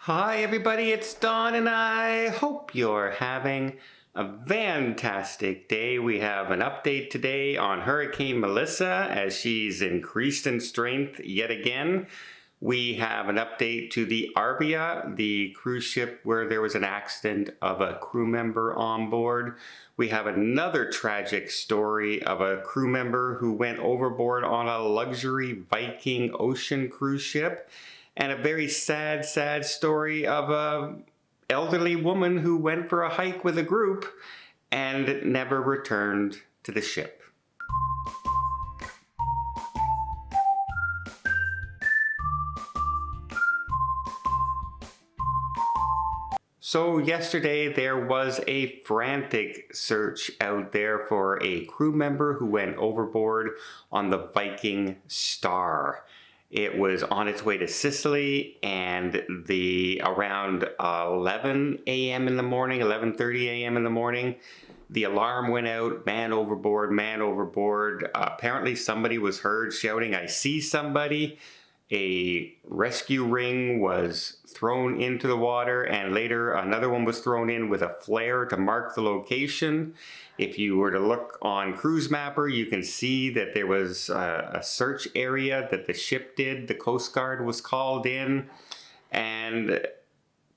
Hi everybody, it's Don and I hope you're having a fantastic day. We have an update today on Hurricane Melissa as she's increased in strength yet again. We have an update to the Arvia, the cruise ship where there was an accident of a crew member on board. We have another tragic story of a crew member who went overboard on a luxury Viking ocean cruise ship. And a very sad story of an elderly woman who went for a hike with a group and never returned to the ship. So yesterday there was a frantic search out there for a crew member who went overboard on the Viking Star. It was on its way to Sicily, and around 11 a.m. in the morning, 11:30 a.m. in the morning, the alarm went out, man overboard, man overboard. Apparently somebody was heard shouting, "I see somebody." A rescue ring was thrown into the water, and later another one was thrown in with a flare to mark the location. If you were to look on Cruise Mapper, you can see that there was a search area that the ship did. The Coast Guard was called in, and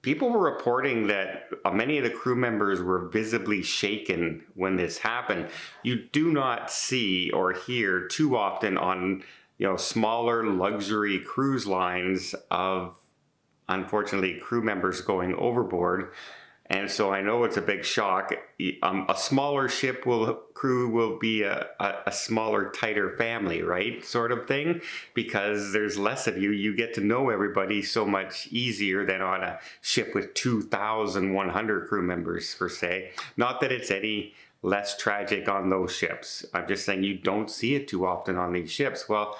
people were reporting that many of the crew members were visibly shaken when this happened. You do not see or hear too often on smaller luxury cruise lines of, unfortunately, crew members going overboard. And so I know it's a big shock. A smaller ship crew will be a smaller, tighter family, right? Sort of thing. Because there's less of you. You get to know everybody so much easier than on a ship with 2,100 crew members, per se. Not that it's any less tragic on those ships. I'm just saying you don't see it too often on these ships. Well,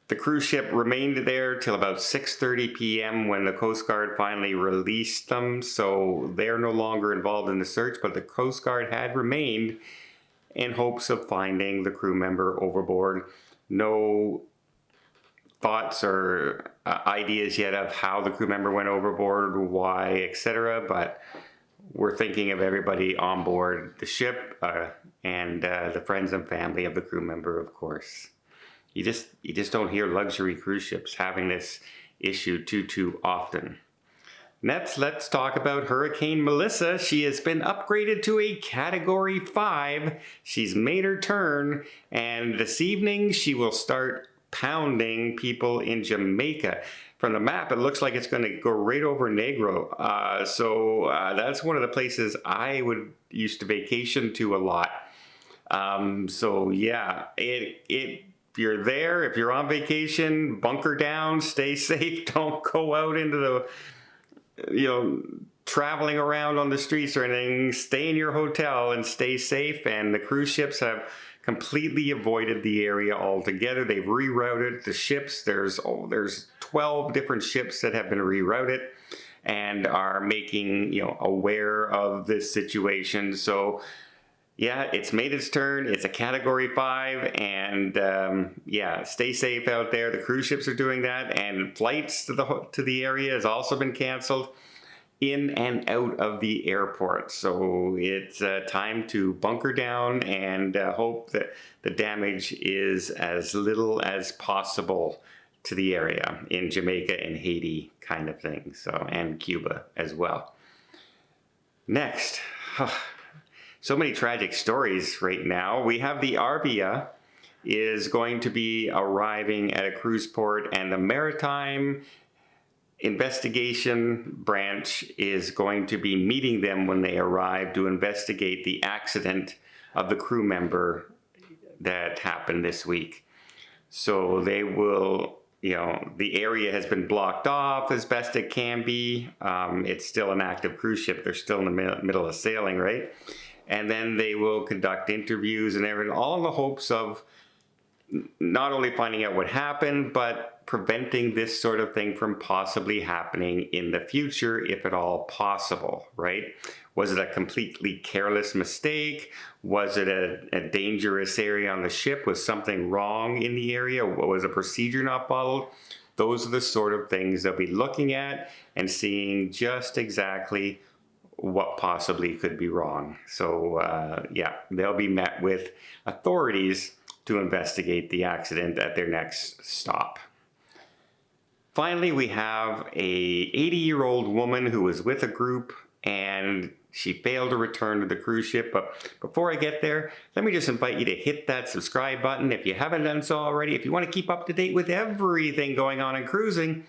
the cruise ship remained there till about 6:30 p.m. when the Coast Guard finally released them. So they're no longer involved in the search, but the Coast Guard had remained in hopes of finding the crew member overboard. No thoughts or ideas yet of how the crew member went overboard, why, etc. But we're thinking of everybody on board the ship and the friends and family of the crew member, of course. You just don't hear luxury cruise ships having this issue too often. Next, let's talk about Hurricane Melissa. She has been upgraded to a Category 5. She's made her turn, and this evening she will start pounding people in Jamaica. From the map, it looks like it's going to go right over Negro. So that's one of the places I used to vacation to a lot. So yeah, if you're there, if you're on vacation, bunker down, stay safe. Don't go out into the, traveling around on the streets or anything. Stay in your hotel and stay safe. And the cruise ships have completely avoided the area altogether. They've rerouted the ships. There's 12 different ships that have been rerouted and are making, aware of this situation. So yeah, it's made its turn. It's a Category 5, and yeah, stay safe out there. The cruise ships are doing that, and flights to the area has also been canceled in and out of the airport. So it's time to bunker down and hope that the damage is as little as possible to the area in Jamaica and Haiti, kind of thing. So, and Cuba as well. Next. So many tragic stories right now. We have the Arvia is going to be arriving at a cruise port, and the Maritime investigation branch is going to be meeting them when they arrive to investigate the accident of the crew member that happened this week. So they will, the area has been blocked off as best it can be. It's still an active cruise ship. They're still in the middle of sailing, right? And then they will conduct interviews and everything, all in the hopes of not only finding out what happened, but preventing this sort of thing from possibly happening in the future, if at all possible, right? Was it a completely careless mistake? Was it a dangerous area on the ship? Was something wrong in the area? Was a procedure not followed? those are the sort of things they'll be looking at and seeing just exactly what possibly could be wrong. So yeah, they'll be met with authorities to investigate the accident at their next stop. Finally, we have a 80-year-old woman who was with a group and she failed to return to the cruise ship. But before I get there, let me just invite you to hit that subscribe button if you haven't done so already. If you want to keep up to date with everything going on in cruising,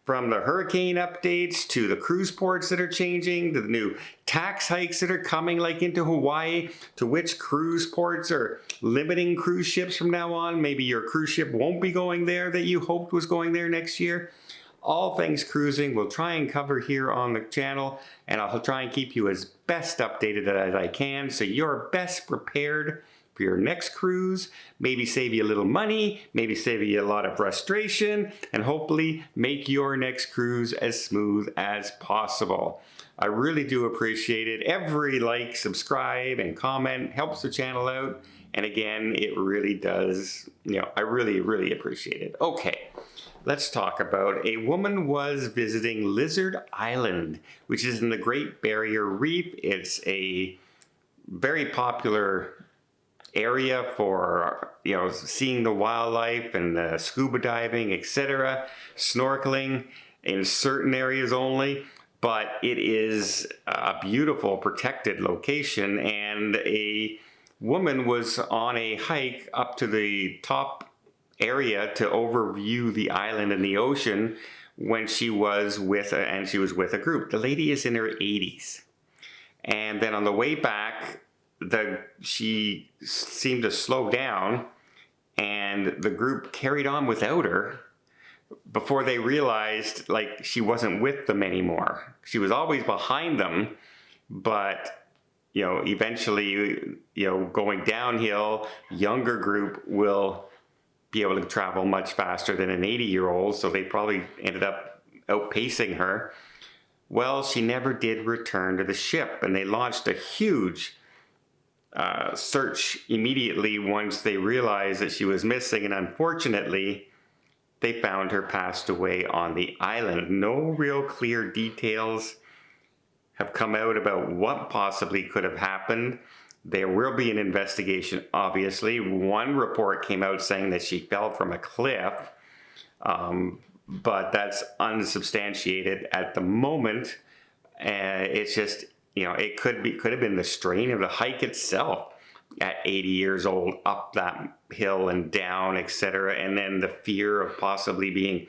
from the hurricane updates to the cruise ports that are changing, to the new tax hikes that are coming like into Hawaii, to which cruise ports are limiting cruise ships from now on. Maybe your cruise ship won't be going there that you hoped was going there next year. All things cruising we'll try and cover here on the channel, and I'll try and keep you as best updated as I can so you're best prepared for your next cruise, maybe save you a little money, maybe save you a lot of frustration, and hopefully make your next cruise as smooth as possible. I really do appreciate it. Every like, subscribe, and comment helps the channel out. And again, it really does, I really appreciate it. Okay, let's talk about a woman was visiting Lizard Island, which is in the Great Barrier Reef. It's a very popular area for seeing the wildlife and the scuba diving, etc., snorkeling in certain areas only, but it is a beautiful protected location, and a woman was on a hike up to the top area to overview the island and the ocean when she was with a group. The lady is in her 80s, and then on the way back she seemed to slow down, and the group carried on without her before they realized like she wasn't with them anymore. She was always behind them, but eventually going downhill, younger group will be able to travel much faster than an 80-year-old, so they probably ended up outpacing her. Well, she never did return to the ship, and they launched a huge search immediately once they realized that she was missing, and unfortunately they found her passed away on the island. No real clear details have come out about what possibly could have happened. There will be an investigation, obviously. One report came out saying that she fell from a cliff, but that's unsubstantiated at the moment. It's just it could have been the strain of the hike itself at 80 years old, up that hill and down, etc. And then the fear of possibly being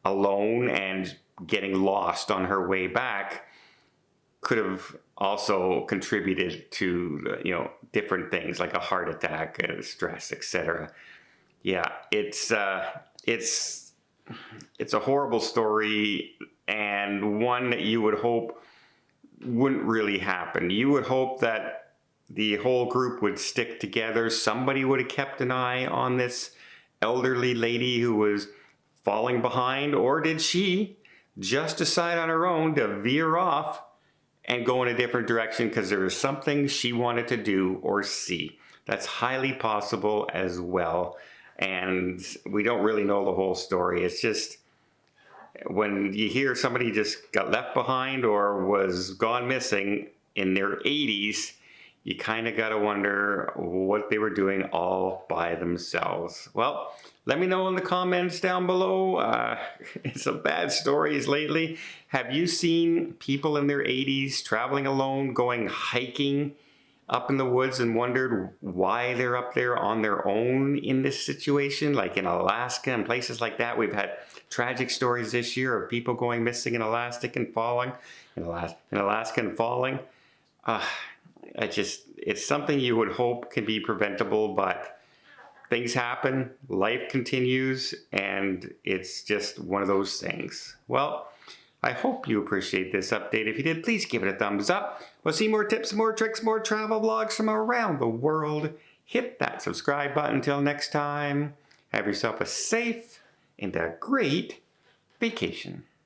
alone and getting lost on her way back could have also contributed to, different things like a heart attack, stress, etc. Yeah, it's a horrible story, and one that you would hope wouldn't really happen. You would hope that the whole group would stick together. Somebody would have kept an eye on this elderly lady who was falling behind, or did she just decide on her own to veer off and go in a different direction because there was something she wanted to do or see? That's highly possible as well, and we don't really know the whole story. It's just when you hear somebody just got left behind or was gone missing in their 80s, you kind of got to wonder what they were doing all by themselves. Well, let me know in the comments down below. Some bad stories lately. Have you seen people in their 80s traveling alone, going hiking up in the woods, and wondered why they're up there on their own in this situation, like in Alaska and places like that? We've had tragic stories this year of people going missing in Alaska and falling. It's something you would hope can be preventable, but things happen, life continues, and it's just one of those things. Well, I hope you appreciate this update. If you did, please give it a thumbs up. We'll see more tips, more tricks, more travel vlogs from around the world. Hit that subscribe button. Until next time, have yourself a safe and a great vacation.